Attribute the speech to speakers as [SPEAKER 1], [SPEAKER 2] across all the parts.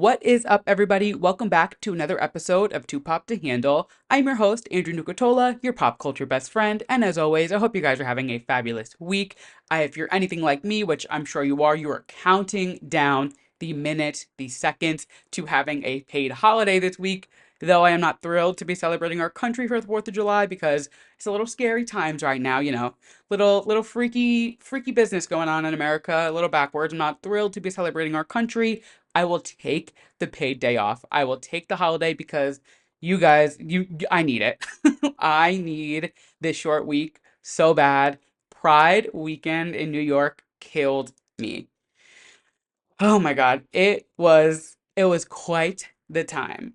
[SPEAKER 1] What is up, everybody? Welcome back to another episode of Too Pop to Handle. I'm your host, Andrew Nucatola, your pop culture best friend, and as always, I hope you guys are having a fabulous week. If you're anything like me, which I'm sure you are counting down the minute, the seconds to having a paid holiday this week. Though I am not thrilled to be celebrating our country for the 4th of July because it's a little scary times right now, little freaky business going on in America, a little backwards. I'm not thrilled to be celebrating our country. I will take the paid day off. I will take the holiday because you guys, I need it. I need this short week so bad. Pride weekend in New York killed me. Oh my God. It was quite the time.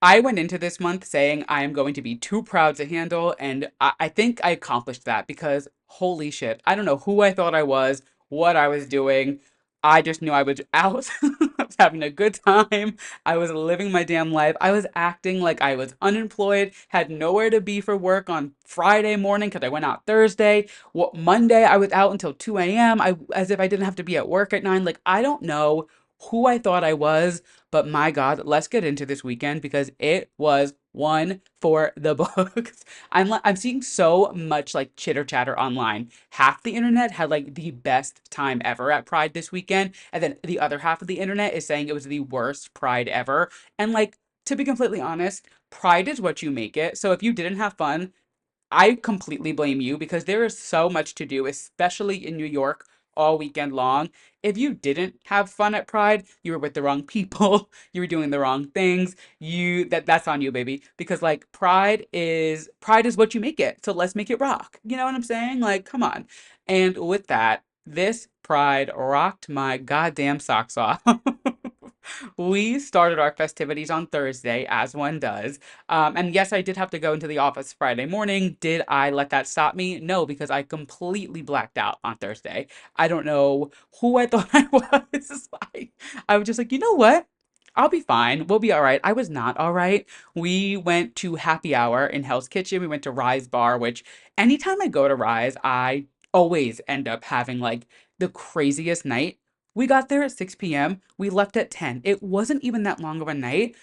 [SPEAKER 1] I went into this month saying I am going to be too proud to handle, and I think I accomplished that because holy shit, I don't know who I thought I was, what I was doing. I just knew I was out. I was having a good time. I was living my damn life. I was acting like I was unemployed, had nowhere to be for work on Friday morning because I went out Thursday. What Monday I was out until 2 a.m. As if I didn't have to be at work at 9. Like I don't know who I thought I was, but my God, let's get into this weekend because it was one for the books. I'm seeing so much like chitter chatter online. Half the internet had like the best time ever at Pride this weekend, and then the other half of the internet is saying it was the worst Pride ever. And like to be completely honest, Pride is what you make it. So if you didn't have fun, I completely blame you because there is so much to do, especially in New York all weekend long. If you didn't have fun at Pride, you were with the wrong people, you were doing the wrong things. That's on you, baby. Because like Pride is what you make it. So let's make it rock. You know what I'm saying? Like, come on. And with that, this Pride rocked my goddamn socks off. We started our festivities on Thursday, as one does. And yes, I did have to go into the office Friday morning. Did I let that stop me? No, because I completely blacked out on Thursday. I don't know who I thought I was. I was just like, you know what? I'll be fine. We'll be all right. I was not all right. We went to happy hour in Hell's Kitchen. We went to Rise Bar, which anytime I go to Rise, I always end up having like the craziest night. We got there at 6 p.m. We left at 10. It wasn't even that long of a night.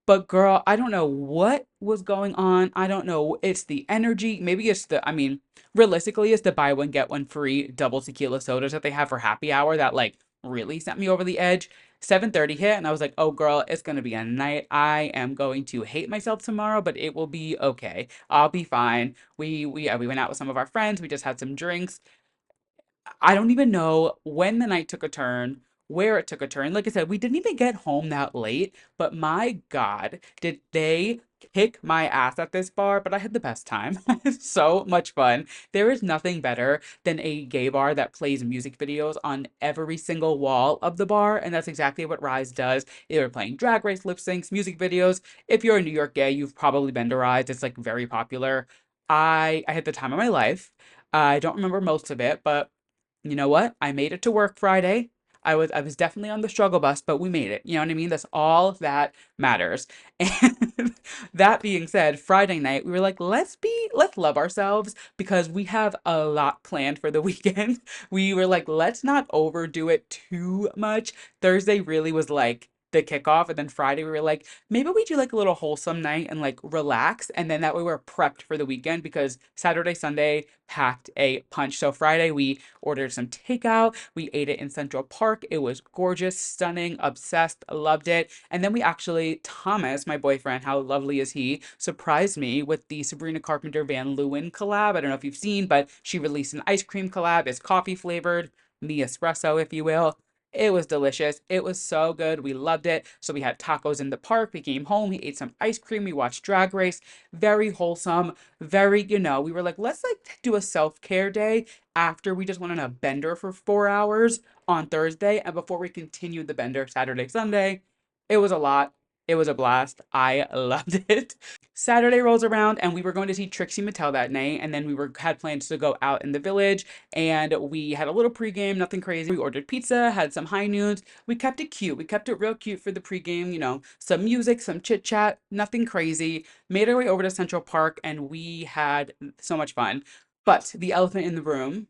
[SPEAKER 1] But girl, I don't know what was going on. I don't know. It's the energy. Maybe it's I mean, realistically, it's the buy one, get one free double tequila sodas that they have for happy hour that like really sent me over the edge. 7:30 hit and I was like, oh girl, it's gonna be a night. I am going to hate myself tomorrow, but it will be okay. I'll be fine. We went out with some of our friends. We just had some drinks. I don't even know when the night took a turn, where it took a turn. Like I said, we didn't even get home that late, but my God, did they kick my ass at this bar? But I had the best time. So much fun. There is nothing better than a gay bar that plays music videos on every single wall of the bar, and that's exactly what Rise does. They were playing drag race lip syncs, music videos. If you're a New York gay, you've probably been to Rise. It's like very popular. I had the time of my life. I don't remember most of it, but you know what? I made it to work Friday. I was definitely on the struggle bus, but we made it. You know what I mean? That's all that matters. And that being said, Friday night we were like, let's love ourselves because we have a lot planned for the weekend. We were like, let's not overdo it too much. Thursday really was like the kickoff, and then Friday we were like, maybe we do like a little wholesome night and like relax, and then that way we're prepped for the weekend because Saturday, Sunday packed a punch. So Friday we ordered some takeout. We ate it in Central Park. It was gorgeous, stunning, obsessed, loved it. And then we actually, Thomas, my boyfriend, how lovely is he, surprised me with the Sabrina Carpenter Van Leeuwen collab. I don't know if you've seen, but she released an ice cream collab. It's coffee flavored, me espresso, if you will. It was delicious. It was so good. We loved it. So we had tacos in the park. We came home. We ate some ice cream. We watched Drag Race. Very wholesome. Very, we were like, let's like do a self-care day after we just went on a bender for 4 hours on Thursday and before we continued the bender Saturday, Sunday. It was a lot. It was a blast. I loved it. Saturday rolls around and we were going to see Trixie Mattel that night, and then we were had plans to go out in the village, and we had a little pregame, nothing crazy. We ordered pizza, had some high noons. We kept it cute. We kept it real cute for the pregame, some music, some chit chat, nothing crazy. Made our way over to Central Park and we had so much fun. But the elephant in the room,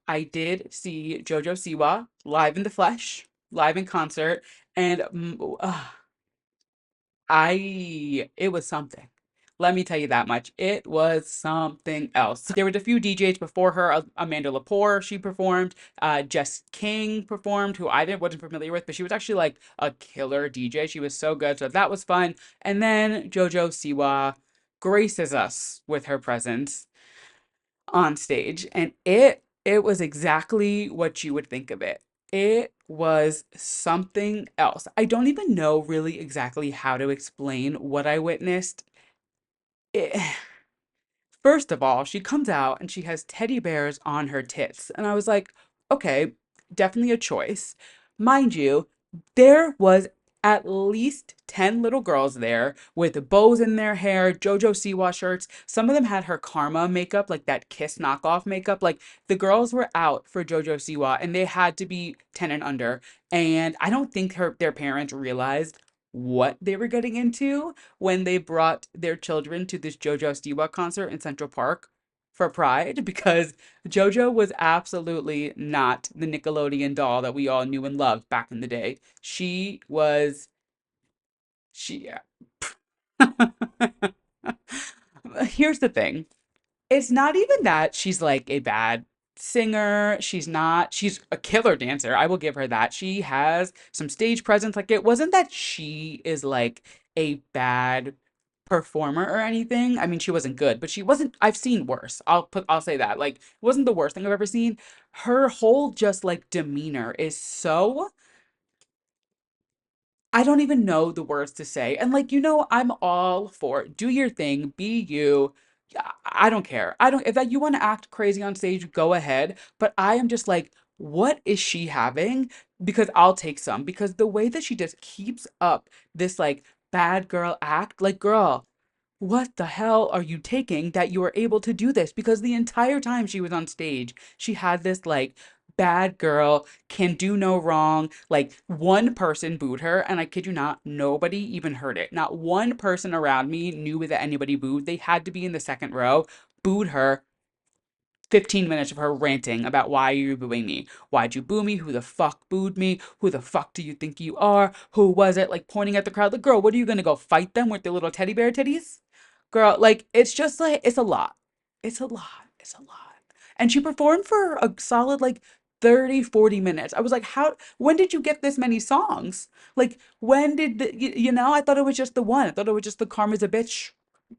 [SPEAKER 1] I did see Jojo Siwa live in the flesh, live in concert, and It was something. Let me tell you that much. It was something else. There were a few DJs before her. Amanda Lepore, she performed. Jess King performed, who I didn't wasn't familiar with, but she was actually like a killer DJ. She was so good, so that was fun. And then Jojo Siwa graces us with her presence on stage, and it was exactly what you would think of it. It was something else. I don't even know really exactly how to explain what I witnessed. It, First of all, she comes out and she has teddy bears on her tits. And I was like, okay, definitely a choice. Mind you, there was at least 10 little girls there with bows in their hair, Jojo Siwa shirts. Some of them had her Karma makeup, like that Kiss knockoff makeup. Like the girls were out for Jojo Siwa and they had to be 10 and under. And I don't think their parents realized what they were getting into when they brought their children to this JoJo Siwa concert in Central Park for Pride, because JoJo was absolutely not the Nickelodeon doll that we all knew and loved back in the day. She was she Here's the thing. It's not even that she's like a bad singer. She's not. She's a killer dancer. I will give her that. She has some stage presence. Like it wasn't that she is like a bad performer or anything. I mean, she wasn't good, but she wasn't. I've seen worse. I'll say that. Like it wasn't the worst thing I've ever seen. Her whole just like demeanor is so, I don't even know the words to say. And like, I'm all for it. Do your thing, be you. Yeah, I don't care. I don't, if that you want to act crazy on stage, go ahead. But I am just like, what is she having? Because I'll take some. Because the way that she just keeps up this like bad girl act, like, girl, what the hell are you taking that you are able to do this? Because the entire time she was on stage, she had this like bad girl, can do no wrong. Like one person booed her, and I kid you not, nobody even heard it. Not one person around me knew that anybody booed. They had to be in the second row, booed her. 15 minutes of her ranting about why you're booing me. Why'd you boo me? Who the fuck booed me? Who the fuck do you think you are? Who was it? Like pointing at the crowd. Like, girl, what are you gonna go fight them with their little teddy bear titties? Girl, like, it's just like, it's a lot. It's a lot. It's a lot. And she performed for a solid like 30, 40 minutes. I was like, when did you get this many songs? Like, when did I thought it was just the one. I thought it was just the Karma's a bitch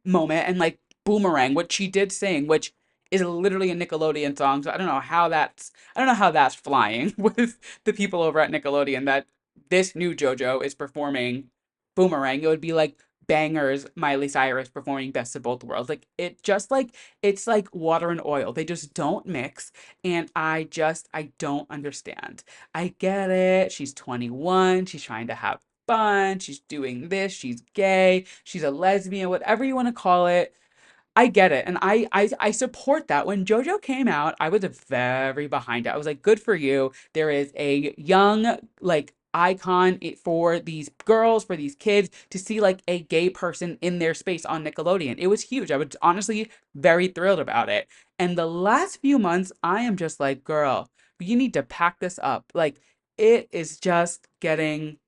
[SPEAKER 1] moment and like Boomerang, which she did sing, which is literally a Nickelodeon song. So I don't know how that's flying with the people over at Nickelodeon that this new JoJo is performing Boomerang. It would be like Bangers Miley Cyrus performing Best of Both Worlds. Like it just like it's like water and oil. They just don't mix. And I don't understand. I get it. She's 21. She's trying to have fun. She's doing this. She's gay. She's a lesbian, whatever you want to call it. I get it. And I support that. When JoJo came out, I was very behind it. I was like, good for you. There is a young, like, icon for these girls, for these kids to see like a gay person in their space on Nickelodeon. It was huge. I was honestly very thrilled about it. And the last few months, I am just like, girl, you need to pack this up. Like, it is just getting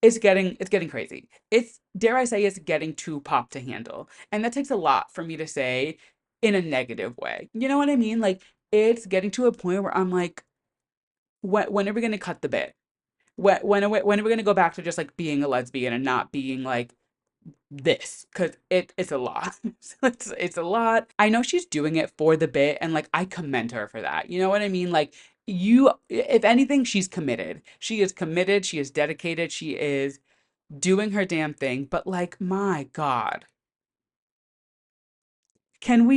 [SPEAKER 1] crazy. It's, dare I say, it's getting too pop to handle. And that takes a lot for me to say in a negative way. You know what I mean? Like it's getting to a point where I'm like, when are we gonna cut the bit? When are we gonna go back to just like being a lesbian and not being like this? Because it's a lot. It's a lot. I know she's doing it for the bit, and like I commend her for that. You know what I mean? Like if anything, she's committed. She is committed. She is dedicated. She is doing her damn thing. But like, my God, can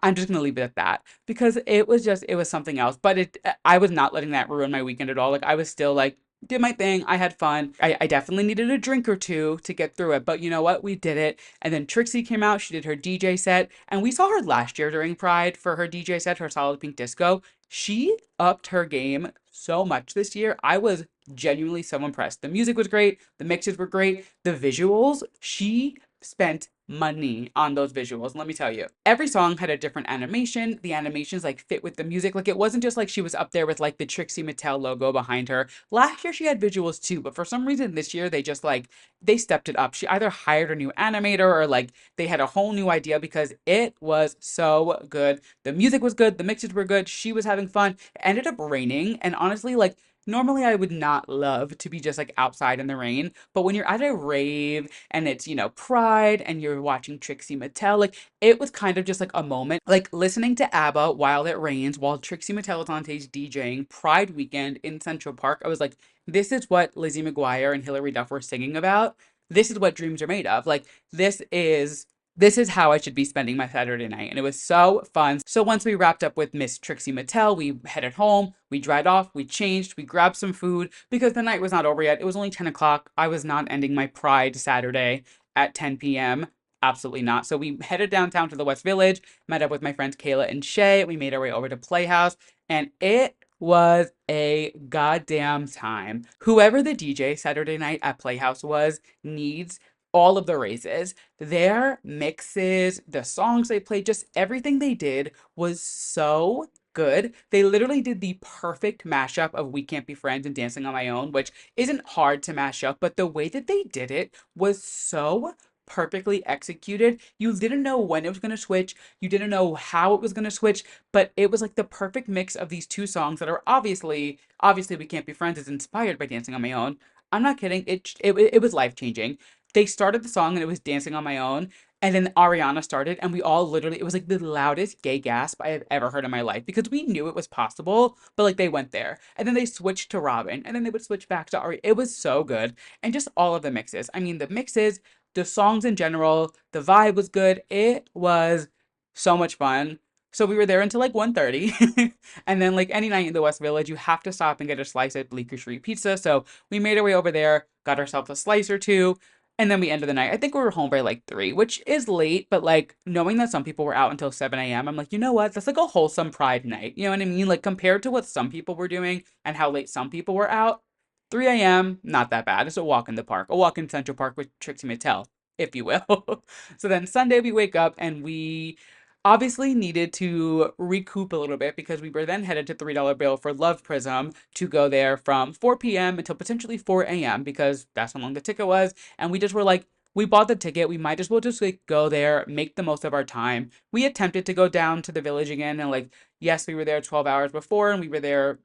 [SPEAKER 1] I'm just gonna leave it at that because it was something else. But I was not letting that ruin my weekend at all. Like I was still like did my thing. I had fun. I definitely needed a drink or two to get through it. But you know what? We did it. And then Trixie came out. She did her DJ set. And we saw her last year during Pride for her DJ set, her Solid Pink Disco. She upped her game so much this year. I was genuinely so impressed. The music was great. The mixes were great. The visuals, she spent money on those visuals. Let me tell you, every song had a different animation. The animations like fit with the music. Like it wasn't just like she was up there with like the Trixie Mattel logo behind her. Last year she had visuals too, but for some reason this year they just like they stepped it up. She either hired a new animator or like they had a whole new idea because it was so good. The music was good, the mixes were good, she was having fun. It ended up raining, and honestly, like normally I would not love to be just like outside in the rain, but when you're at a rave and it's, Pride and you're watching Trixie Mattel, like it was kind of just like a moment. Like listening to ABBA while it rains, while Trixie Mattel was on stage DJing Pride weekend in Central Park. I was like, this is what Lizzie McGuire and Hilary Duff were singing about. This is what dreams are made of. Like this is how I should be spending my Saturday night. And it was so fun. So once we wrapped up with Miss Trixie Mattel, we headed home, we dried off, we changed, we grabbed some food because the night was not over yet. It was only 10 o'clock. I was not ending my Pride Saturday at 10 p.m. Absolutely not. So we headed downtown to the West Village, met up with my friends Kayla and Shay. We made our way over to Playhouse, and it was a goddamn time. Whoever the DJ Saturday night at Playhouse was needs all of the raises. Their mixes, the songs they played, just everything they did was so good. They literally did the perfect mashup of We Can't Be Friends and Dancing on My Own, which isn't hard to mash up, but the way that they did it was so perfectly executed. You didn't know when it was going to switch, you didn't know how it was going to switch, but it was like the perfect mix of these two songs that are obviously We Can't Be Friends is inspired by Dancing on My Own. I'm not kidding. It was life changing. They started the song and it was Dancing on My Own. And then Ariana started, and we all literally, it was like the loudest gay gasp I have ever heard in my life because we knew it was possible, but like they went there. And then they switched to Robin, and then they would switch back to Ari. It was so good. And just all of the mixes. I mean, the mixes, the songs in general, the vibe was good. It was so much fun. So we were there until like 1:30. And then like any night in the West Village, you have to stop and get a slice at Bleecker Street Pizza. So we made our way over there, got ourselves a slice or two, and then we ended the night. I think we were home by like 3, which is late, but like knowing that some people were out until 7 a.m., I'm like, you know what? That's like a wholesome Pride night. You know what I mean? Like compared to what some people were doing and how late some people were out, 3 a.m., not that bad. It's a walk in the park, a walk in Central Park with Trixie Mattel, if you will. So then Sunday we wake up and we obviously needed to recoup a little bit because we were then headed to $3 Bill for Love Prism to go there from 4 p.m. until potentially 4 a.m. because that's how long the ticket was. And we just were like, we bought the ticket. We might as well just like go there, make the most of our time. We attempted to go down to the village again. And like, yes, we were there 12 hours before and we were there,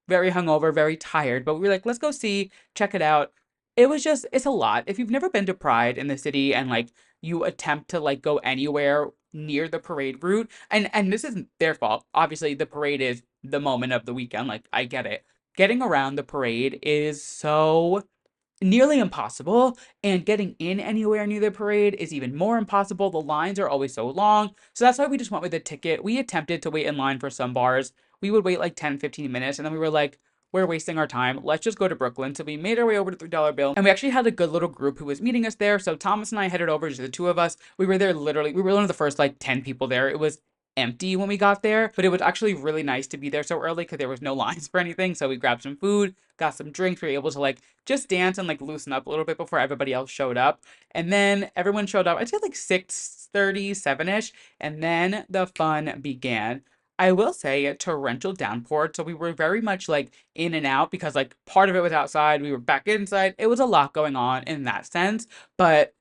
[SPEAKER 1] very hungover, very tired. But we were like, let's go see, check it out. It's a lot. If you've never been to Pride in the city and like you attempt to like go anywhere near the parade route, and this isn't their fault. Obviously, the parade is the moment of the weekend. Like, I get it. Getting around the parade is so nearly impossible, and getting in anywhere near the parade is even more impossible. The lines are always so long. So that's why we just went with a ticket. We attempted to wait in line for some bars. We would wait like 10, 15 minutes, and then we were like, we're wasting our time. Let's just go to Brooklyn. So we made our way over to $3 Bill, and we actually had a good little group who was meeting us there. So Thomas and I headed over, just the two of us. We were there literally, we were one of the first like 10 people there. It was empty when we got there, but it was actually really nice to be there so early because there was no lines for anything. So we grabbed some food, got some drinks. We were able to like just dance and like loosen up a little bit before everybody else showed up. And then everyone showed up, I'd say like 6:37ish, and then the fun began. I will say a torrential downpour, so we were very much like in and out because like part of it was outside, we were back inside. It was a lot going on in that sense, but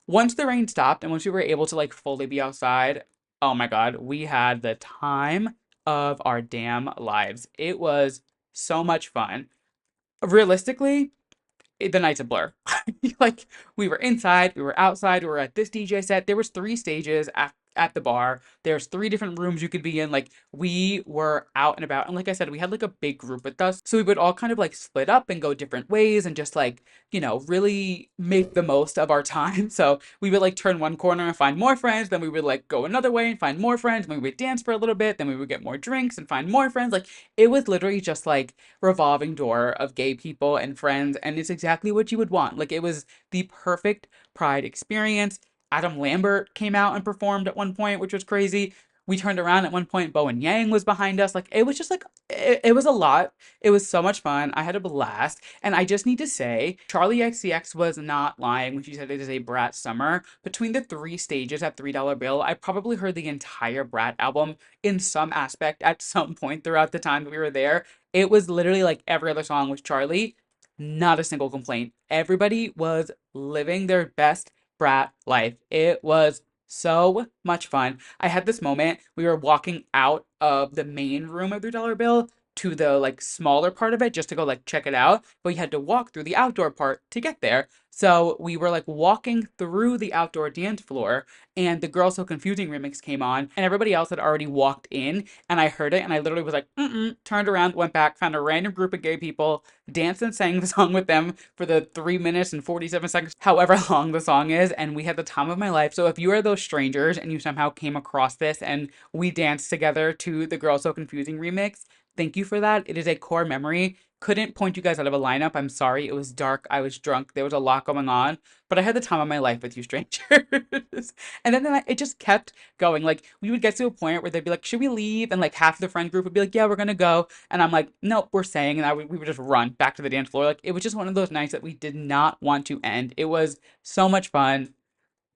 [SPEAKER 1] once the rain stopped and once we were able to like fully be outside, oh my God, we had the time of our damn lives. It was so much fun. Realistically, the night's a blur. Like we were inside, we were outside, we were at this DJ set. There was 3 stages at the bar. There's 3 different rooms you could be in. Like we were out and about. And like I said, we had like a big group with us. So we would all kind of like split up and go different ways and just like, really make the most of our time. So we would like turn one corner and find more friends. Then we would like go another way and find more friends. Then we would dance for a little bit. Then we would get more drinks and find more friends. Like it was literally just like revolving door of gay people and friends, and it's exactly what you would want. Like it was the perfect Pride experience. Adam Lambert came out and performed at one point, which was crazy. We turned around at one point, Bo and Yang was behind us. Like, it was just like, it was a lot. It was so much fun. I had a blast. And I just need to say, Charlie XCX was not lying when she said it is a Brat summer. Between the three stages at $3 Bill, I probably heard the entire Brat album in some aspect at some point throughout the time that we were there. It was literally like every other song was Charlie. Not a single complaint. Everybody was living their best Brat life. It was so much fun. I had this moment. We were walking out of the main room of $3 Bill to the like smaller part of it just to go like check it out, but we had to walk through the outdoor part to get there. So we were like walking through the outdoor dance floor, and the Girl So Confusing remix came on, and everybody else had already walked in, and I heard it, and I literally was like, turned around, went back, found a random group of gay people, danced and sang the song with them for the 3 minutes and 47 seconds, however long the song is, and we had the time of my life. So if you are those strangers and you somehow came across this and we danced together to the Girl So Confusing remix, thank you for that. It is a core memory. Couldn't point you guys out of a lineup. I'm sorry. It was dark. I was drunk. There was a lot going on, but I had the time of my life with you strangers. And then it just kept going. Like, we would get to a point where they'd be like, should we leave? And like half the friend group would be like, yeah, we're gonna go. And I'm like, nope, we're staying. And we would just run back to the dance floor. Like, it was just one of those nights that we did not want to end. It was so much fun.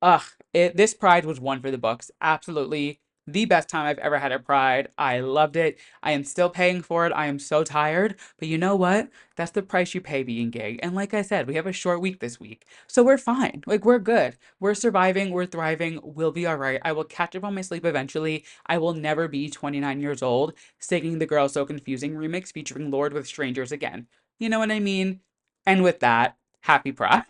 [SPEAKER 1] Ugh, this Pride was one for the books. Absolutely the best time I've ever had at Pride. I loved it. I am still paying for it. I am so tired. But you know what? That's the price you pay being gay. And like I said, we have a short week this week. So we're fine. Like, we're good. We're surviving. We're thriving. We'll be all right. I will catch up on my sleep eventually. I will never be 29 years old singing the Girl So Confusing remix featuring Lord with Strangers again. You know what I mean? And with that, happy Pride.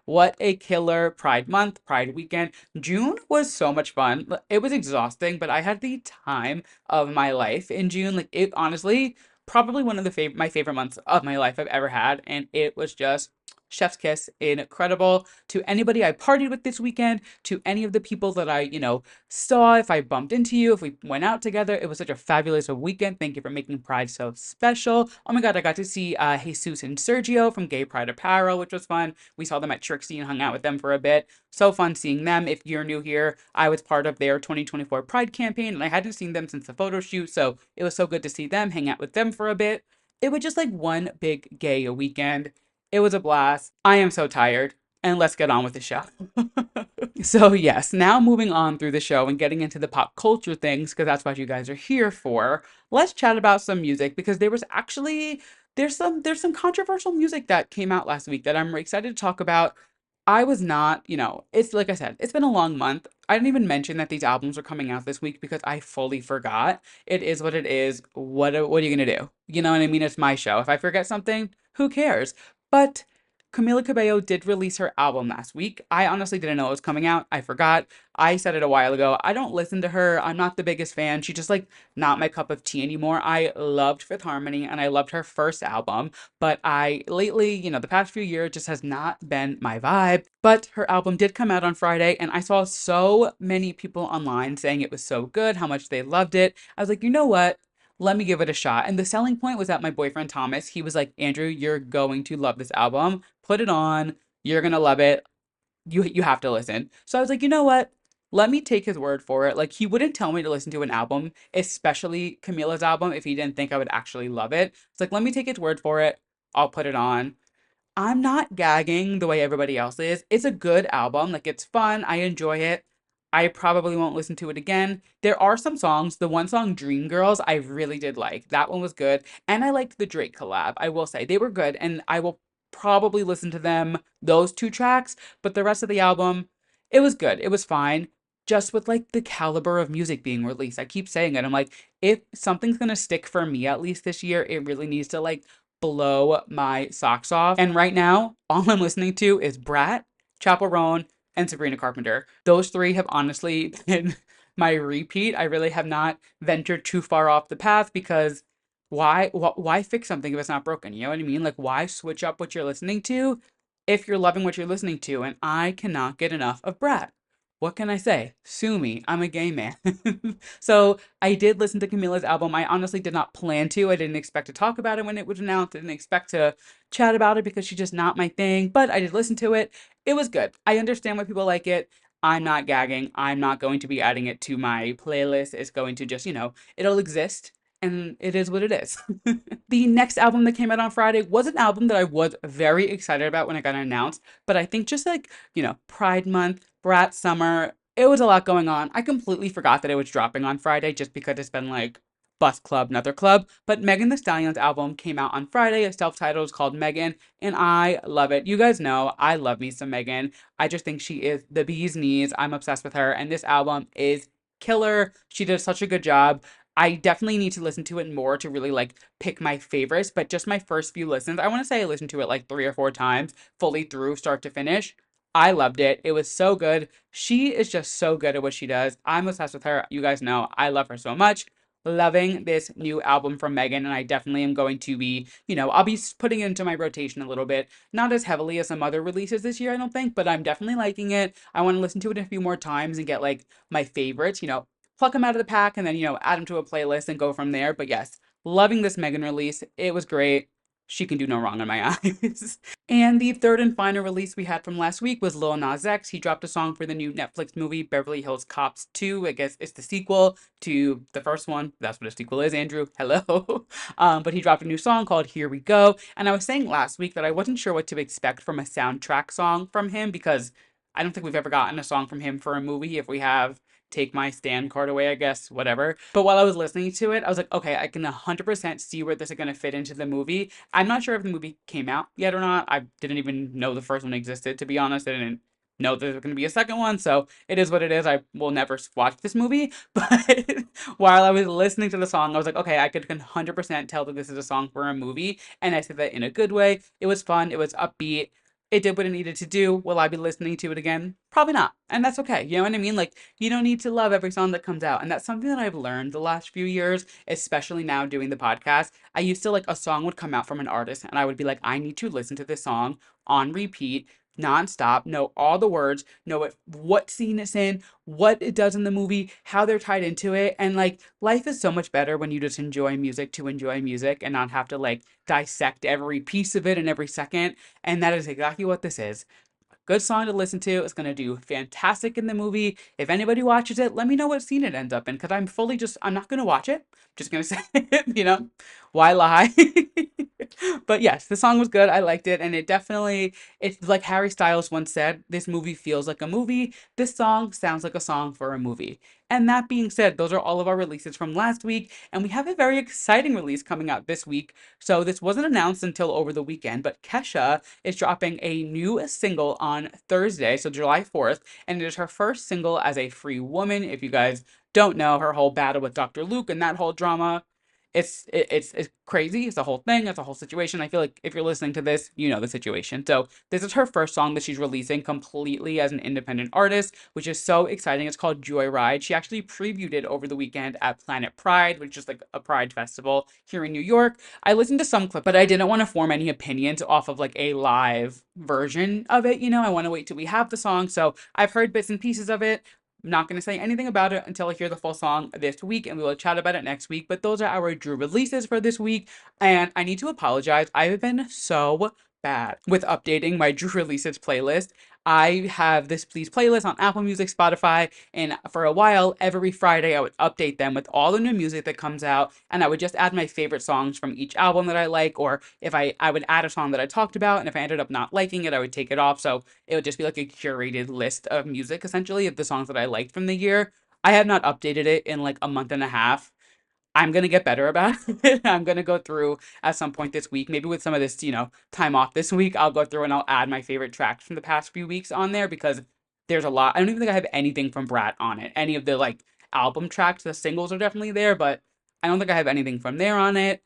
[SPEAKER 1] What a killer Pride month, Pride weekend. June was so much fun. It was exhausting, but I had the time of my life in June. Like, it honestly, probably one of my favorite months of my life I've ever had, and it was just chef's kiss, incredible. To anybody I partied with this weekend, to any of the people that I, saw, if I bumped into you, if we went out together, it was such a fabulous weekend. Thank you for making Pride so special. Oh my God, I got to see Jesus and Sergio from Gay Pride Apparel, which was fun. We saw them at Trixie and hung out with them for a bit. So fun seeing them. If you're new here, I was part of their 2024 Pride campaign, and I hadn't seen them since the photo shoot, so it was so good to see them, hang out with them for a bit. It was just like one big gay weekend. It was a blast. I am so tired. And let's get on with the show. So, yes, now moving on through the show and getting into the pop culture things, because that's what you guys are here for. Let's chat about some music, because there's some controversial music that came out last week that I'm excited to talk about. I was not, it's like I said, it's been a long month. I didn't even mention that these albums are coming out this week because I fully forgot. It is what it is. What are you gonna do? You know what I mean? It's my show. If I forget something, who cares? But Camila Cabello did release her album last week. I honestly didn't know it was coming out. I forgot. I said it a while ago. I don't listen to her. I'm not the biggest fan. She's just like not my cup of tea anymore. I loved Fifth Harmony and I loved her first album, but I lately, the past few years just has not been my vibe. But her album did come out on Friday, and I saw so many people online saying it was so good, how much they loved it. I was like, you know what? Let me give it a shot. And the selling point was that my boyfriend Thomas, he was like, Andrew, you're going to love this album. Put it on. You're gonna love it. You have to listen. So I was like, you know what? Let me take his word for it. Like, he wouldn't tell me to listen to an album, especially Camila's album, if he didn't think I would actually love it. It's like, let me take his word for it. I'll put it on. I'm not gagging the way everybody else is. It's a good album. Like, it's fun. I enjoy it. I probably won't listen to it again. There are some songs. The one song, Dream Girls, I really did like. That one was good. And I liked the Drake collab. I will say they were good. And I will probably listen to them, those two tracks. But the rest of the album, it was good. It was fine. Just with like the caliber of music being released. I keep saying it. I'm like, if something's going to stick for me at least this year, it really needs to like blow my socks off. And right now, all I'm listening to is Brat, Chappell Roan, and Sabrina Carpenter. Those three have honestly been my repeat. I really have not ventured too far off the path because why fix something if it's not broken? You know what I mean? Like, why switch up what you're listening to if you're loving what you're listening to? And I cannot get enough of Brat. What can I say? Sue me. I'm a gay man. So I did listen to Camila's album. I honestly did not plan to. I didn't expect to talk about it when it was announced. I didn't expect to chat about it because she's just not my thing. But I did listen to it. It was good. I understand why people like it. I'm not gagging. I'm not going to be adding it to my playlist. It's going to just, it'll exist and it is what it is. The next album that came out on Friday was an album that I was very excited about when it got announced, but I think just like, Pride Month, Brat Summer, it was a lot going on. I completely forgot that it was dropping on Friday just because it's been like Bus Club, another club. But Megan Thee Stallion's album came out on Friday. It's self-titled, it's called Megan, and I love it. You guys know I love me some Megan. I just think she is the bee's knees. I'm obsessed with her, and this album is killer. She did such a good job. I definitely need to listen to it more to really like pick my favorites, but just my first few listens, I want to say I listened to it like 3 or 4 times, fully through, start to finish. I loved it. It was so good. She is just so good at what she does. I'm obsessed with her. You guys know I love her so much. Loving this new album from Megan, and I definitely am going to be, I'll be putting it into my rotation a little bit. Not as heavily as some other releases this year, I don't think, but I'm definitely liking it. I want to listen to it a few more times and get like my favorites, pluck them out of the pack and then, add them to a playlist and go from there. But yes, loving this Megan release. It was great. She can do no wrong in my eyes. And the third and final release we had from last week was Lil Nas X. He dropped a song for the new Netflix movie Beverly Hills Cops 2. I guess it's the sequel to the first one. That's what a sequel is, Andrew. Hello. But he dropped a new song called Here We Go. And I was saying last week that I wasn't sure what to expect from a soundtrack song from him because I don't think we've ever gotten a song from him for a movie. If we have, take my stand card away, I guess, whatever. But while I was listening to it, I was like, okay, I can 100% see where this is going to fit into the movie. I'm not sure if the movie came out yet or not. I didn't even know the first one existed, to be honest. I didn't know there's going to be a second one, so it is what it is. I will never watch this movie, but while I was listening to the song, I was like, okay, I could 100% tell that this is a song for a movie, and I said that in a good way. It was fun, it was upbeat, it did what it needed to do. Will I be listening to it again? Probably not. And that's okay. You know what I mean? Like, you don't need to love every song that comes out. And that's something that I've learned the last few years, especially now doing the podcast. I used to like a song would come out from an artist and I would be like, I need to listen to this song on repeat, nonstop, know all the words, know what scene it's in, what it does in the movie, how they're tied into it. And like, life is so much better when you just enjoy music to enjoy music and not have to like dissect every piece of it in every second. And that is exactly what this is. Good song to listen to. It's going to do fantastic in the movie. If anybody watches it, let me know what scene it ends up in because I'm not going to watch it. Just going to say it, why lie? But yes, the song was good. I liked it. And it's like Harry Styles once said, this movie feels like a movie. This song sounds like a song for a movie. And that being said, those are all of our releases from last week. And we have a very exciting release coming out this week. So this wasn't announced until over the weekend, but Kesha is dropping a new single on Thursday, so July 4th, and it is her first single as a free woman. If you guys don't know her whole battle with Dr. Luke and that whole drama, it's crazy. It's a whole thing. It's a whole situation. I feel like if you're listening to this, you know the situation. So this is her first song that she's releasing completely as an independent artist, which is so exciting. It's called Joyride. She actually previewed it over the weekend at Planet Pride, which is like a Pride festival here in New York. I listened to some clip, but I didn't want to form any opinions off of like a live version of it. I want to wait till we have the song. So I've heard bits and pieces of it. I'm not going to say anything about it until I hear the full song this week, and we will chat about it next week. But those are our Drew releases for this week. And I need to apologize. I've been so bad with updating my Drew releases playlist. I have these playlists on Apple Music, Spotify, and for a while, every Friday, I would update them with all the new music that comes out, and I would just add my favorite songs from each album that I like, or if I would add a song that I talked about, and if I ended up not liking it, I would take it off, so it would just be like a curated list of music, essentially, of the songs that I liked from the year. I have not updated it in like a month and a half. I'm gonna get better about it. I'm gonna go through at some point this week, maybe with some of this, time off this week. I'll go through and I'll add my favorite tracks from the past few weeks on there because there's a lot. I don't even think I have anything from Brat on it. Any of the like album tracks, the singles are definitely there, but I don't think I have anything from there on it.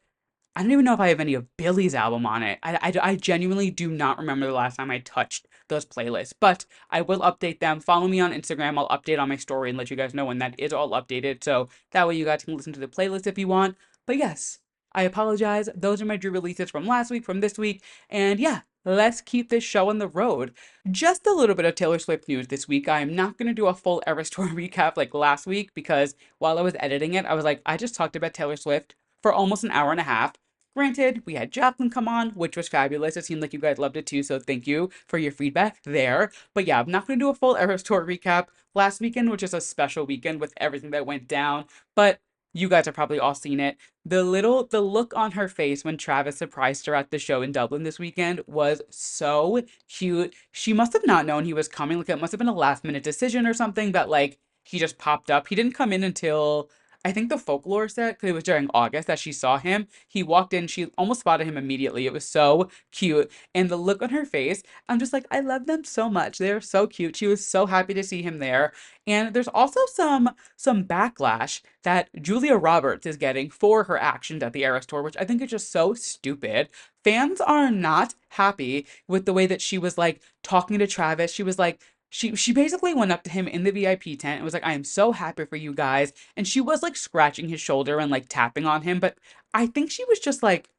[SPEAKER 1] I don't even know if I have any of Billy's album on it. I genuinely do not remember the last time I touched those playlists, but I will update them. Follow me on Instagram. I'll update on my story and let you guys know when that is all updated. So that way you guys can listen to the playlist if you want. But yes, I apologize. Those are my Drew releases from last week, from this week. And yeah, let's keep this show on the road. Just a little bit of Taylor Swift news this week. I am not going to do a full Eras Tour recap like last week because while I was editing it, I was like, I just talked about Taylor Swift for almost an hour and a half. Granted, we had Jacqueline come on, which was fabulous. It seemed like you guys loved it too, so thank you for your feedback there. But yeah, I'm not going to do a full Eras Tour recap last weekend, which is a special weekend with everything that went down. But you guys have probably all seen it. The look on her face when Travis surprised her at the show in Dublin this weekend was so cute. She must have not known he was coming. Like it must have been a last minute decision or something that like he just popped up. He didn't come in until I think the folklore set, because it was during August that she saw him. He walked in, she almost spotted him immediately. It was so cute. And the look on her face, I'm just like, I love them so much. They're so cute. She was so happy to see him there. And there's also some backlash that Julia Roberts is getting for her actions at the Eras Tour, which I think is just so stupid. Fans are not happy with the way that she was like talking to Travis. She was like, she basically went up to him in the VIP tent and was like, I am so happy for you guys. And she was like scratching his shoulder and like tapping on him. But I think she was just like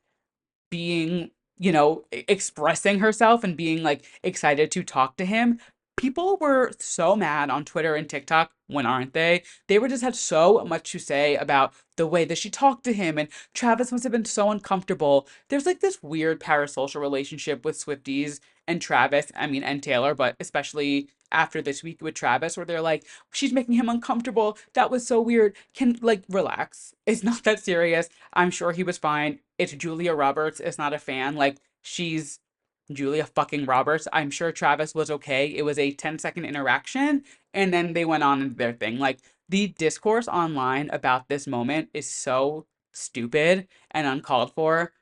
[SPEAKER 1] being, expressing herself and being like excited to talk to him. People were so mad on Twitter and TikTok, when aren't they? They were just had so much to say about the way that she talked to him, and Travis must have been so uncomfortable. There's like this weird parasocial relationship with Swifties and Travis, I mean, and Taylor, but especially after this week with Travis, where they're like, she's making him uncomfortable. That was so weird. Can like relax. It's not that serious. I'm sure he was fine. It's Julia Roberts. It's not a fan. Like, she's Julia fucking Roberts. I'm sure Travis was okay. It was a 10-second interaction, and then they went on into their thing. Like, the discourse online about this moment is so stupid and uncalled for.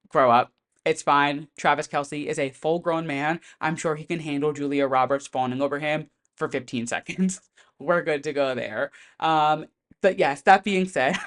[SPEAKER 1] Grow up. It's fine. Travis Kelce is a full grown man. I'm sure he can handle Julia Roberts fawning over him for 15 seconds. We're good to go there. Um, but yes, that being said,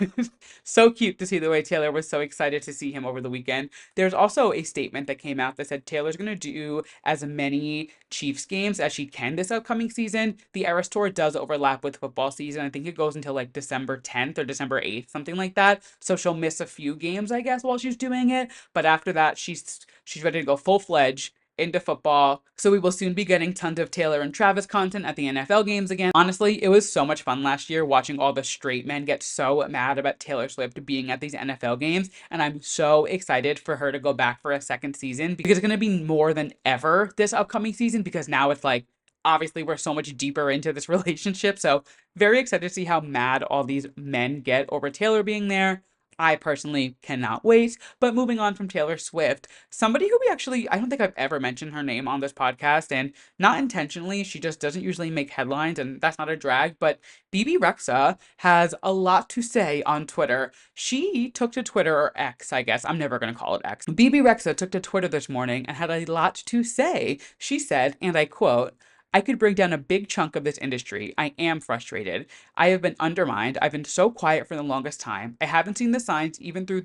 [SPEAKER 1] so cute to see the way Taylor was so excited to see him over the weekend. There's also a statement that came out that said Taylor's going to do as many Chiefs games as she can this upcoming season. The Eras Tour does overlap with football season. I think it goes until like December 10th or December 8th, something like that. So she'll miss a few games, I guess, while she's doing it. But after that, she's ready to go full-fledged into football. So we will soon be getting tons of Taylor and Travis content at the NFL games again. Honestly, it was so much fun last year watching all the straight men get so mad about Taylor Swift being at these NFL games. And I'm so excited for her to go back for a second season because it's going to be more than ever this upcoming season because now it's like, obviously we're so much deeper into this relationship. So very excited to see how mad all these men get over Taylor being there. I personally cannot wait. But moving on from Taylor Swift, somebody who I don't think I've ever mentioned her name on this podcast, and not intentionally, she just doesn't usually make headlines, and that's not a drag, but Bebe Rexha has a lot to say on Twitter. She took to Twitter, or X, I guess. I'm never going to call it X. Bebe Rexha took to Twitter this morning and had a lot to say. She said, and I quote, I could break down a big chunk of this industry. I am frustrated. I have been undermined. I've been so quiet for the longest time. I haven't seen the signs even though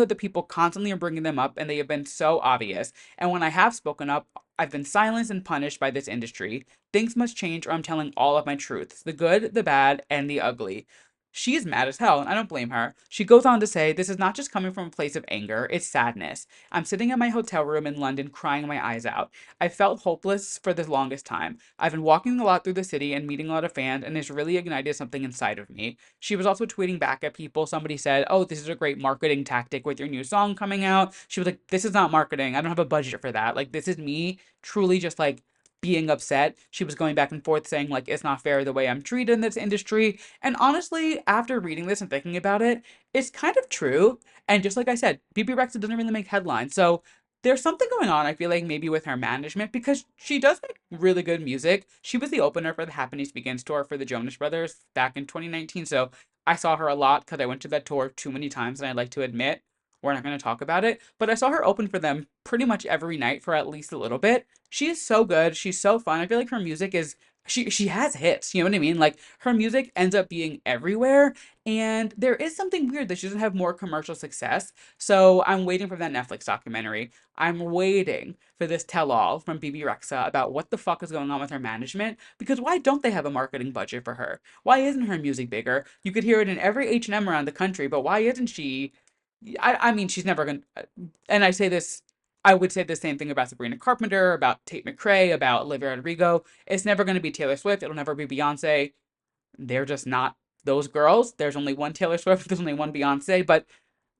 [SPEAKER 1] the people constantly are bringing them up and they have been so obvious. And when I have spoken up, I've been silenced and punished by this industry. Things must change or I'm telling all of my truths, the good, the bad, and the ugly. She is mad as hell, and I don't blame her. She goes on to say, this is not just coming from a place of anger, it's sadness. I'm sitting in my hotel room in London crying my eyes out. I felt hopeless for the longest time. I've been walking a lot through the city and meeting a lot of fans, and it's really ignited something inside of me. She was also tweeting back at people. Somebody said, oh, this is a great marketing tactic with your new song coming out. She was like, this is not marketing. I don't have a budget for that. Like, this is me truly just like being upset. She was going back and forth saying, like, it's not fair the way I'm treated in this industry. And honestly, after reading this and thinking about it, it's kind of true. And just like I said, Bebe Rexha doesn't really make headlines. So there's something going on, I feel like, maybe with her management because she does make really good music. She was the opener for the Happiness Begins tour for the Jonas Brothers back in 2019. So I saw her a lot because I went to that tour too many times, and I'd like to admit we're not going to talk about it, but I saw her open for them pretty much every night for at least a little bit. She is so good. She's so fun. I feel like her music is she has hits, you know what I mean? Like her music ends up being everywhere, and there is something weird that she doesn't have more commercial success. So I'm waiting for that Netflix documentary. I'm waiting for this tell-all from Bebe Rexha about what the fuck is going on with her management, because why don't they have a marketing budget for her? Why isn't her music bigger? You could hear it in every H&M around the country, but why isn't she I mean, she's never gonna, and I say this, I would say the same thing about Sabrina Carpenter, about Tate McRae, about Olivia Rodrigo. It's never gonna be Taylor Swift. It'll never be Beyonce. They're just not those girls. There's only one Taylor Swift. There's only one Beyonce. But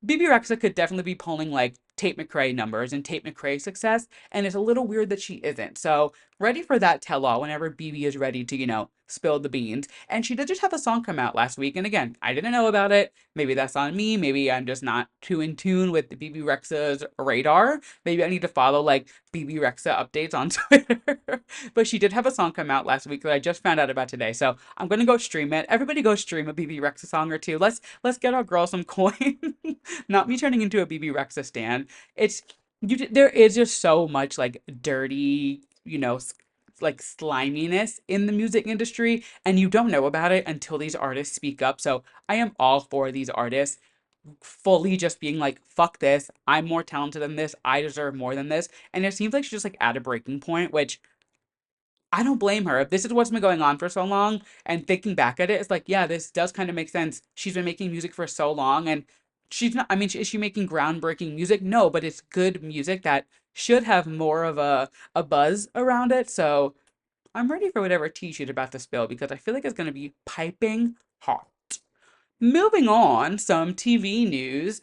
[SPEAKER 1] Bebe Rexha could definitely be pulling like Tate McRae numbers and Tate McRae success, and it's a little weird that she isn't. So ready for that tell-all whenever Bebe is ready to, spill the beans. And she did just have a song come out last week, and again, I didn't know about it. Maybe that's on me. Maybe I'm just not too in tune with the Bebe Rexha's radar. Maybe I need to follow like Bebe Rexha updates on Twitter. But she did have a song come out last week that I just found out about today. So I'm gonna go stream it. Everybody go stream a Bebe Rexha song or two. Let's get our girl some coin. Not me turning into a Bebe Rexha stan. It's there is just so much like dirty, like sliminess in the music industry, and you don't know about it until these artists speak up. So I am all for these artists fully just being like, fuck this, I'm more talented than this, I deserve more than this. And it seems like she's just like at a breaking point, which I don't blame her. If this is what's been going on for so long, and thinking back at it, it's like, yeah, this does kind of make sense. She's been making music for so long, and she's not, I mean, is she making groundbreaking music? No, but it's good music that should have more of a buzz around it. So I'm ready for whatever tea she's about to spill because I feel like it's going to be piping hot. Moving on, some TV news.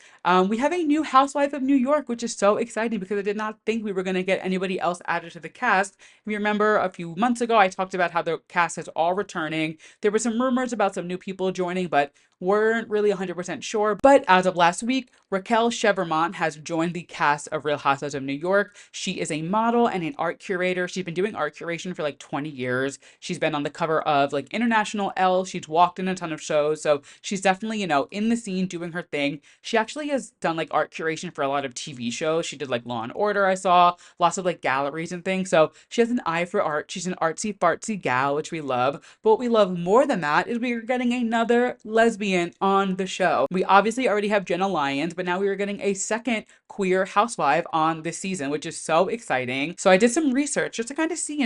[SPEAKER 1] We have a new Housewife of New York, which is so exciting because I did not think we were going to get anybody else added to the cast. If you remember, a few months ago, I talked about how the cast is all returning. There were some rumors about some new people joining, but weren't really 100% sure. But as of last week, Racquel Chevremont has joined the cast of Real Housewives of New York. She is a model and an art curator. She's been doing art curation for like 20 years. She's been on the cover of like International Elle. She's walked in a ton of shows. So she's definitely, in the scene doing her thing. She actually has done like art curation for a lot of TV shows. She did like Law and Order, I saw, lots of like galleries and things. So she has an eye for art. She's an artsy fartsy gal, which we love. But what we love more than that is we are getting another lesbian on the show. We obviously already have Jenna Lyons, but now we are getting a second queer housewife on this season, which is so exciting. So I did some research just to kind of see,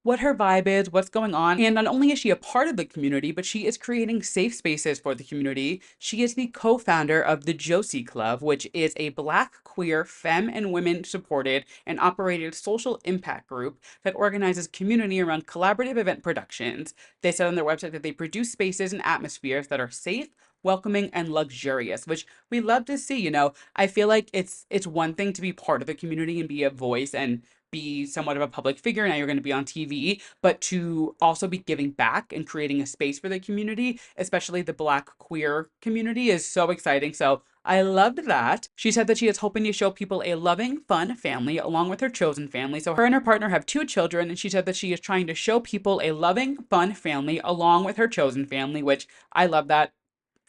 [SPEAKER 1] what her vibe is, what's going on. And not only is she a part of the community, but she is creating safe spaces for the community. She is the co-founder of the Josie Club, which is a Black, queer, femme, and women supported and operated social impact group that organizes community around collaborative event productions. They said on their website that they produce spaces and atmospheres that are safe, welcoming, and luxurious, which we love to see. I feel like it's one thing to be part of the community and be a voice and be somewhat of a public figure. Now you're going to be on TV, but to also be giving back and creating a space for the community, especially the Black queer community, is so exciting. So I loved that. She said that she is hoping to show people a loving, fun family along with her chosen family. So her and her partner have 2 children, and she said that she is trying to show people a loving, fun family along with her chosen family, which I love that.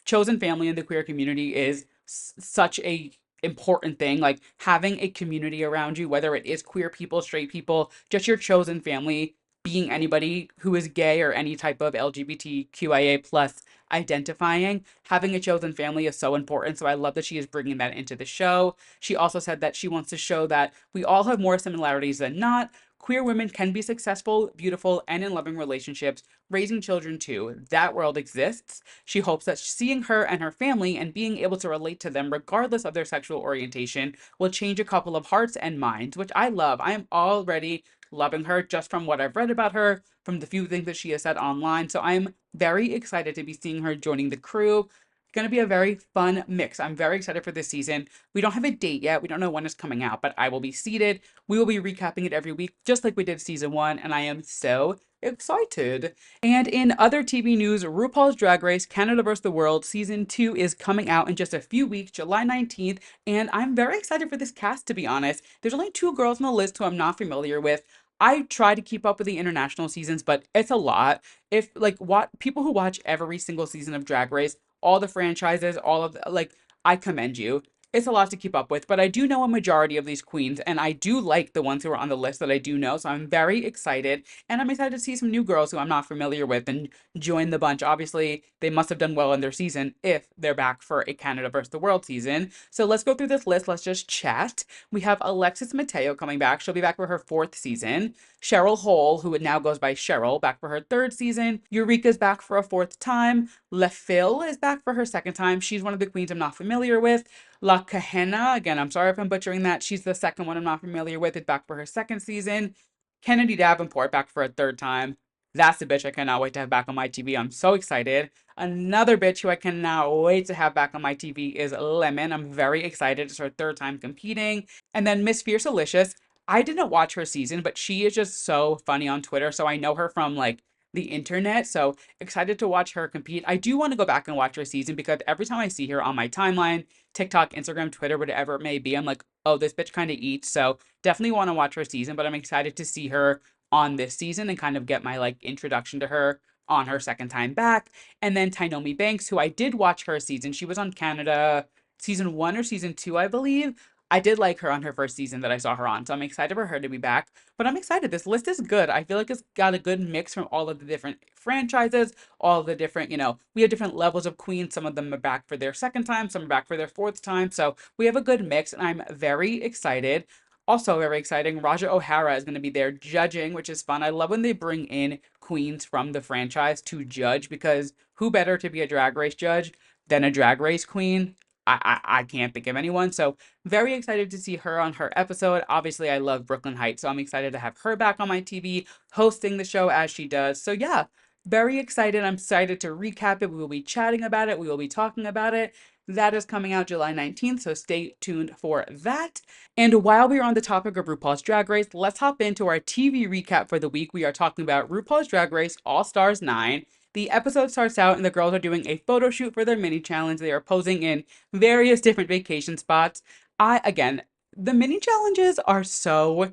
[SPEAKER 1] Chosen family in the queer community is such a important thing, like having a community around you, whether it is queer people, straight people, just your chosen family, being anybody who is gay or any type of LGBTQIA plus identifying. Having a chosen family is so important, so I love that she is bringing that into the show. She also said that she wants to show that we all have more similarities than not. Queer women can be successful, beautiful, and in loving relationships, raising children too. That world exists. She hopes that seeing her and her family and being able to relate to them regardless of their sexual orientation will change a couple of hearts and minds, which I love. I am already loving her just from what I've read about her, from the few things that she has said online. So I'm very excited to be seeing her joining the crew. Going to be a very fun mix. I'm very excited for this season. We don't have a date yet. We don't know when it's coming out, but I will be seated. We will be recapping it every week, just like we did season 1, and I am so excited. And in other TV news, RuPaul's Drag Race Canada vs. the World season 2 is coming out in just a few weeks, July 19th, and I'm very excited for this cast, to be honest. There's only 2 girls on the list who I'm not familiar with. I try to keep up with the international seasons, but it's a lot. If like what people who watch every single season of Drag Race, all the franchises, all of the, like, I commend you. It's a lot to keep up with, but I do know a majority of these queens, and I do like the ones who are on the list that I do know, so I'm very excited, and I'm excited to see some new girls who I'm not familiar with and join the bunch. Obviously, they must have done well in their season if they're back for a Canada vs. the World season. So let's go through this list. Let's just chat. We have Alexis Mateo coming back. She'll be back for her 4th season. Cheryl Hole, who now goes by Cheryl, back for her 3rd season. Eureka's back for a 4th time. LeFille is back for her 2nd time. She's one of the queens I'm not familiar with. La Kahena, again, I'm sorry if I'm butchering that. She's the 2nd one I'm not familiar with. Is back for her 2nd season. Kennedy Davenport back for a 3rd time. That's the bitch I cannot wait to have back on my TV. I'm so excited. Another bitch who I cannot wait to have back on my TV is Lemon. I'm very excited. It's her third time competing. And then Miss Fierce Alicious. I didn't watch her season, but she is just so funny on Twitter. So I know her from like the internet. So excited to watch her compete. I do want to go back and watch her season because every time I see her on my timeline, TikTok, Instagram, Twitter, whatever it may be, I'm like, oh, this bitch kind of eats. So definitely want to watch her season, but I'm excited to see her on this season and kind of get my like introduction to her on her second time back. And then Tynomi Banks, who I did watch her season. She was on Canada season 1 or season 2, I believe. I did like her on her first season that I saw her on. So I'm excited for her to be back. But I'm excited. This list is good. I feel like it's got a good mix from all of the different franchises, all of the different, we have different levels of queens. Some of them are back for their second time, some are back for their fourth time. So we have a good mix, and I'm very excited. Also, very exciting, Raja O'Hara is going to be there judging, which is fun. I love when they bring in queens from the franchise to judge because who better to be a drag race judge than a drag race queen? I can't think of anyone. So, very excited to see her on her episode. Obviously, I love Brooklyn Heights, so I'm excited to have her back on my TV hosting the show as she does. So, yeah, very excited. I'm excited to recap it. We will be chatting about it, we will be talking about it. That is coming out July 19th, so stay tuned for that. And while we are on the topic of RuPaul's Drag Race, let's hop into our TV recap for the week. We are talking about RuPaul's Drag Race All Stars 9. The episode starts out and the girls are doing a photo shoot for their mini challenge. They are posing in various different vacation spots. Again, the mini challenges are so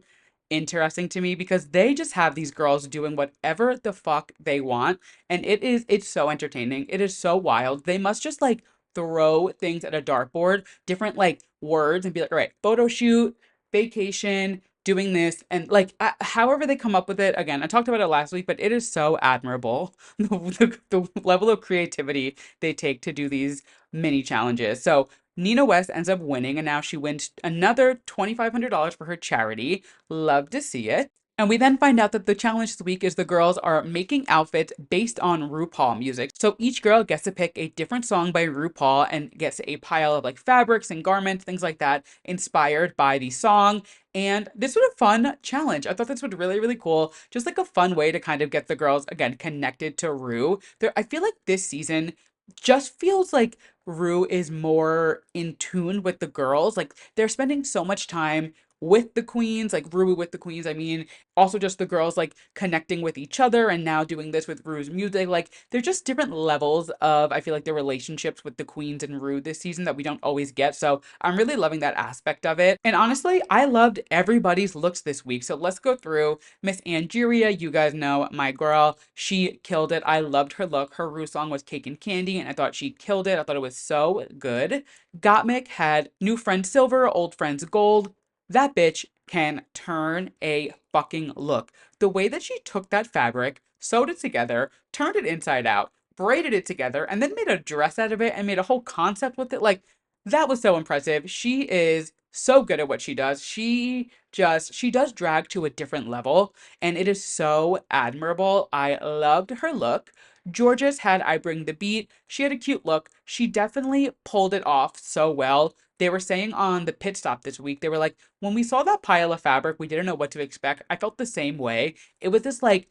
[SPEAKER 1] interesting to me because they just have these girls doing whatever the fuck they want. And it's so entertaining. It is so wild. They must just like throw things at a dartboard, different like words, and be like, all right, photo shoot, vacation, doing this, and like however they come up with it. Again, I talked about it last week, but it is so admirable the level of creativity they take to do these mini challenges. So Nina West ends up winning, and now she wins another $2,500 for her charity. Love to see it. And we then find out that the challenge this week is the girls are making outfits based on RuPaul music. So each girl gets to pick a different song by RuPaul and gets a pile of like fabrics and garments, things like that, inspired by the song. And this was a fun challenge. I thought this was really, really cool. Just like a fun way to kind of get the girls, again, connected to Ru. I feel like this season just feels like Ru is more in tune with the girls. Like they're spending so much time with the queens, like Ru with the queens, I mean, also just the girls like connecting with each other and now doing this with Ru's music. Like they're just different levels of, I feel like, their relationships with the queens and Ru this season that we don't always get. So I'm really loving that aspect of it. And honestly, I loved everybody's looks this week. So let's go through Miss Angeria. You guys know my girl. She killed it. I loved her look. Her Ru song was Cake and Candy, and I thought she killed it. I thought it was so good. Gottmik had new friend silver, old friends gold. That bitch can turn a fucking look. The way that she took that fabric, sewed it together, turned it inside out, braided it together, and then made a dress out of it and made a whole concept with it. Like, that was so impressive. She is so good at what she does. She does drag to a different level, and it is so admirable. I loved her look. Georges had I Bring the Beat. She had a cute look. She definitely pulled it off so well. They were saying on the pit stop this week, they were like, when we saw that pile of fabric, we didn't know what to expect. I felt the same way. It was this like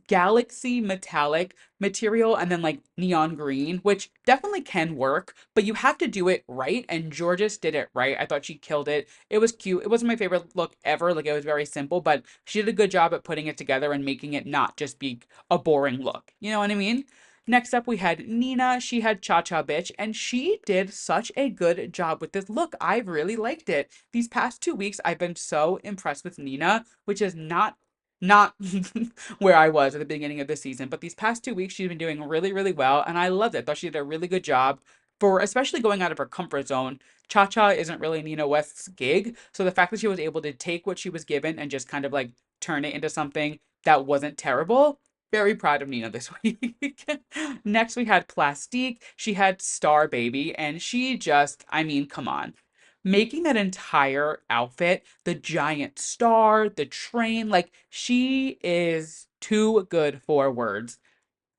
[SPEAKER 1] galaxy metallic material and then like neon green, which definitely can work, but you have to do it right. And Georges did it right. I thought she killed it. It was cute. It wasn't my favorite look ever. Like it was very simple, but she did a good job at putting it together and making it not just be a boring look. You know what I mean? Next up, we had Nina. She had Cha Cha Bitch, and she did such a good job with this look. I really liked it. These past 2 weeks, I've been so impressed with Nina, which is not where I was at the beginning of the season. But these past 2 weeks, she's been doing really, really well, and I loved it. Thought she did a really good job for especially going out of her comfort zone. Cha Cha isn't really Nina West's gig, so the fact that she was able to take what she was given and just kind of like turn it into something that wasn't terrible, very proud of Nina this week. Next, we had Plastique. She had Star Baby, and she just, I mean, come on. Making that entire outfit, the giant star, the train, like, she is too good for words.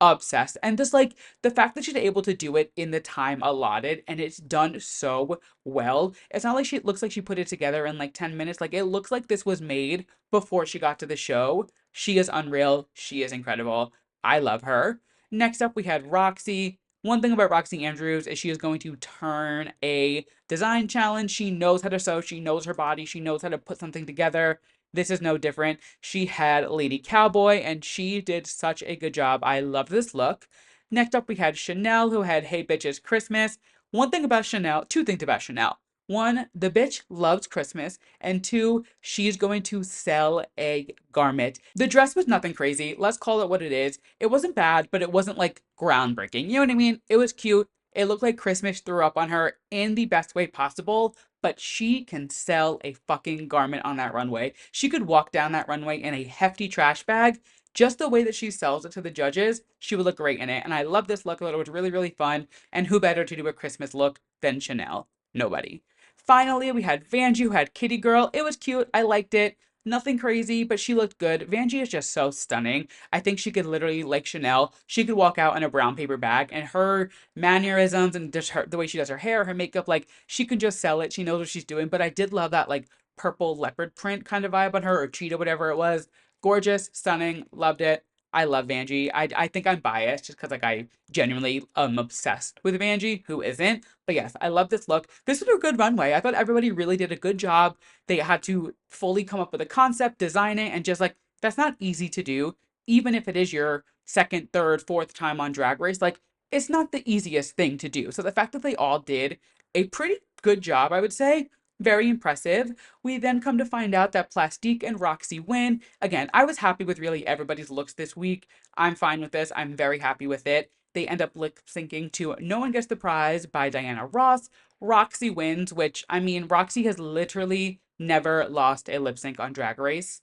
[SPEAKER 1] obsessed. And just like the fact that she's able to do it in the time allotted and it's done so well. It's not like she it looks like she put it together in like 10 minutes. Like it looks like this was made before she got to the show. She is unreal. She is incredible. I love her. Next up, we had Roxy. One thing about Roxy Andrews is she is going to turn a design challenge. She knows how to sew, she knows her body, she knows how to put something together. This is no different. She had Lady Cowboy and she did such a good job. I love this look. Next up, we had Chanel, who had Hey Bitches Christmas. One thing about Chanel, two things about Chanel. One, the bitch loves Christmas. And two, she's going to sell a garment. The dress was nothing crazy. Let's call it what it is. It wasn't bad, but it wasn't like groundbreaking. You know what I mean? It was cute. It looked like Christmas threw up on her in the best way possible, but she can sell a fucking garment on that runway. She could walk down that runway in a hefty trash bag. Just the way that she sells it to the judges, she would look great in it. And I love this look. It was really, really fun. And who better to do a Christmas look than Chanel? Nobody. Finally, we had Vanjie, who had Kitty Girl. It was cute. I liked it. Nothing crazy, but she looked good. Vanjie is just so stunning. I think she could literally, like Chanel, she could walk out in a brown paper bag, and her mannerisms and just the way she does her hair, her makeup, like she can just sell it. She knows what she's doing. But I did love that like purple leopard print kind of vibe on her, or cheetah, whatever it was. Gorgeous, stunning, loved it. I love Vanjie. I think I'm biased just because like I genuinely am obsessed with Vanjie. Who isn't? But yes, I love this look. This was a good runway. I thought everybody really did a good job. They had to fully come up with a concept, design it, and just like that's not easy to do. Even if it is your second, third, fourth time on Drag Race, like it's not the easiest thing to do. So the fact that they all did a pretty good job, I would say, very impressive. We then come to find out that Plastique and Roxy win. Again, I was happy with really everybody's looks this week. I'm fine with this. I'm very happy with it. They end up lip syncing to No One Gets the Prize by Diana Ross. Roxy wins, which, I mean, Roxy has literally never lost a lip sync on Drag Race.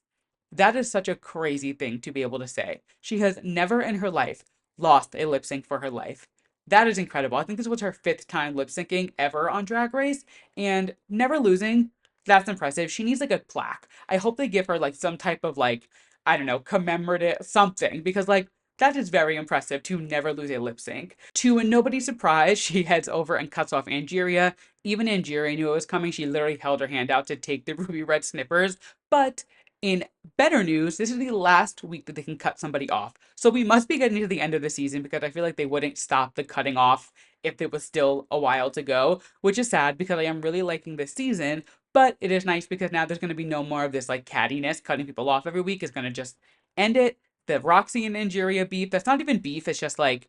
[SPEAKER 1] That is such a crazy thing to be able to say. She has never in her life lost a lip sync for her life. That is incredible. I think this was her fifth time lip syncing ever on Drag Race and never losing. That's impressive. She needs like a plaque. I hope they give her like some type of like, I don't know, commemorative something because like that is very impressive to never lose a lip sync. To nobody's surprise, she heads over and cuts off Angeria. Even Angeria knew it was coming. She literally held her hand out to take the ruby red snippers. But in better news, this is the last week that they can cut somebody off. So we must be getting to the end of the season because I feel like they wouldn't stop the cutting off if it was still a while to go, which is sad because I am really liking this season. But it is nice because now there's going to be no more of this like cattiness. Cutting people off every week is going to just end it. The Roxy and Angeria beef, that's not even beef. It's just like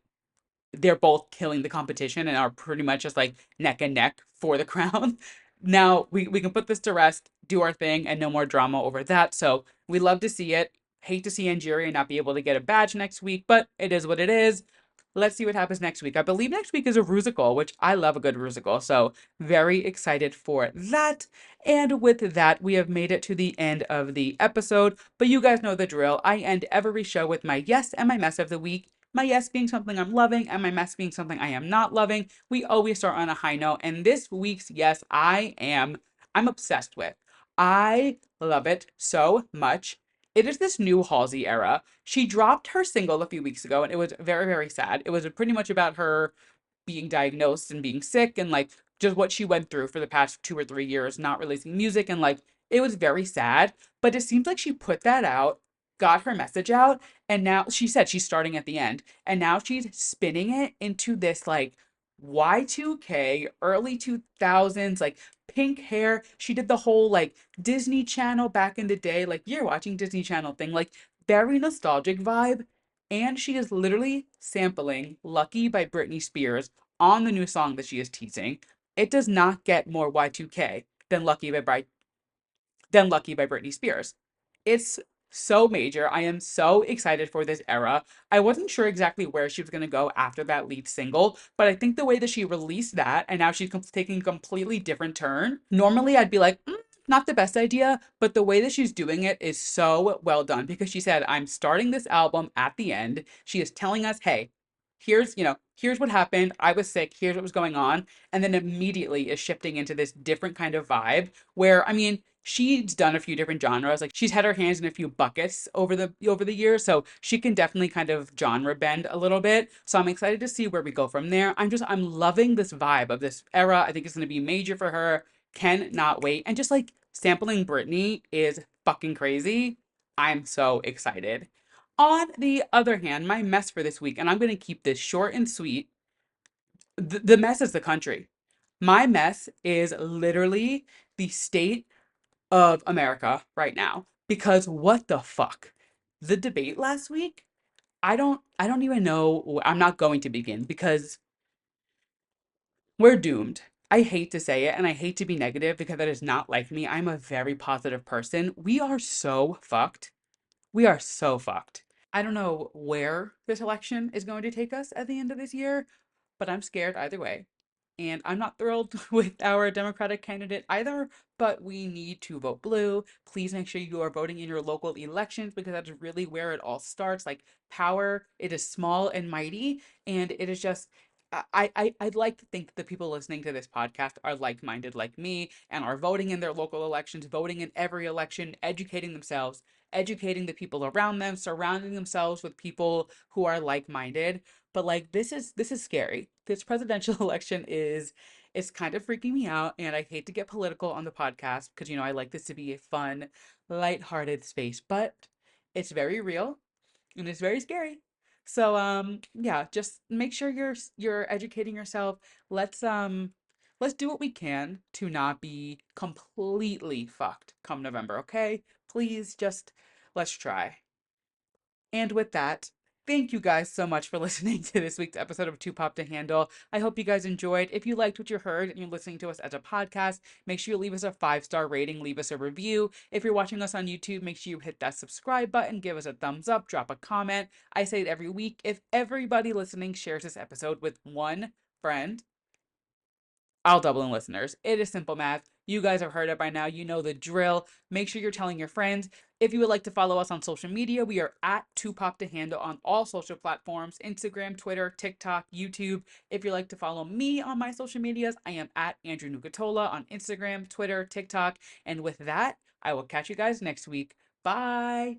[SPEAKER 1] they're both killing the competition and are pretty much just like neck and neck for the crown. Now we can put this to rest, do our thing, and no more drama over that. So we love to see it. Hate to see Angeria not be able to get a badge next week, but it is what it is. Let's see what happens next week. I believe next week is a Rusical, which I love a good Rusical. So very excited for that. And with that, we have made it to the end of the episode. But you guys know the drill. I end every show with my yes and my mess of the week. My yes being something I'm loving and my mess being something I am not loving. We always start on a high note. And this week's yes, I'm obsessed with. I love it so much. It is this new Halsey era. She dropped her single a few weeks ago and it was very, very sad. It was pretty much about her being diagnosed and being sick and like just what she went through for the past 2 or 3 years, not releasing music. And like it was very sad. But it seems like she put that out, got her message out, and now she said she's starting at the end. And now she's spinning it into this like Y2K, early 2000s, like pink hair. She did the whole like Disney Channel back in the day, like you're watching Disney Channel thing, like very nostalgic vibe. And she is literally sampling Lucky by Britney Spears on the new song that she is teasing. It does not get more Y2K than Lucky by Britney Spears. It's so major. I am so excited for this era. I wasn't sure exactly where she was going to go after that lead single, but I think the way that she released that and now she's taking a completely different turn. Normally I'd be like, not the best idea, but the way that she's doing it is so well done because she said, I'm starting this album at the end. She is telling us, hey, here's what happened. I was sick. Here's what was going on. And then immediately is shifting into this different kind of vibe where, I mean, she's done a few different genres. Like she's had her hands in a few buckets over the years. So she can definitely kind of genre bend a little bit. So I'm excited to see where we go from there. I'm loving this vibe of this era. I think it's gonna be major for her. Cannot wait. And just like sampling Britney is fucking crazy. I'm so excited. On the other hand, my mess for this week, and I'm going to keep this short and sweet, the mess is the country. My mess is literally the state of America right now. Because what the fuck? The debate last week, I don't even know, I'm not going to begin because we're doomed. I hate to say it and I hate to be negative because that is not like me. I'm a very positive person. We are so fucked. We are so fucked. I don't know where this election is going to take us at the end of this year, but I'm scared either way. And I'm not thrilled with our Democratic candidate either, but we need to vote blue. Please make sure you are voting in your local elections because that's really where it all starts. Like power, it is small and mighty, and it is just I'd like to think that the people listening to this podcast are like-minded like me and are voting in their local elections, voting in every election, educating themselves, educating the people around them, surrounding themselves with people who are like-minded. But like this is scary. This presidential election is kind of freaking me out, and I hate to get political on the podcast because I like this to be a fun, lighthearted space, but it's very real and it's very scary. So yeah, just make sure you're educating yourself. Let's do what we can to not be completely fucked come November, okay? Please just let's try. And with that, thank you guys so much for listening to this week's episode of Too Pop to Handle. I hope you guys enjoyed. If you liked what you heard and you're listening to us as a podcast, make sure you leave us a 5-star rating, leave us a review. If you're watching us on YouTube, make sure you hit that subscribe button, give us a thumbs up, drop a comment. I say it every week. If everybody listening shares this episode with one friend, I'll double in listeners. It is simple math. You guys have heard it by now. You know the drill. Make sure you're telling your friends. If you would like to follow us on social media, we are at 2pop to handle on all social platforms: Instagram, Twitter, TikTok, YouTube. If you'd like to follow me on my social medias, I am at Andrew Nucatola on Instagram, Twitter, TikTok. And with that, I will catch you guys next week. Bye.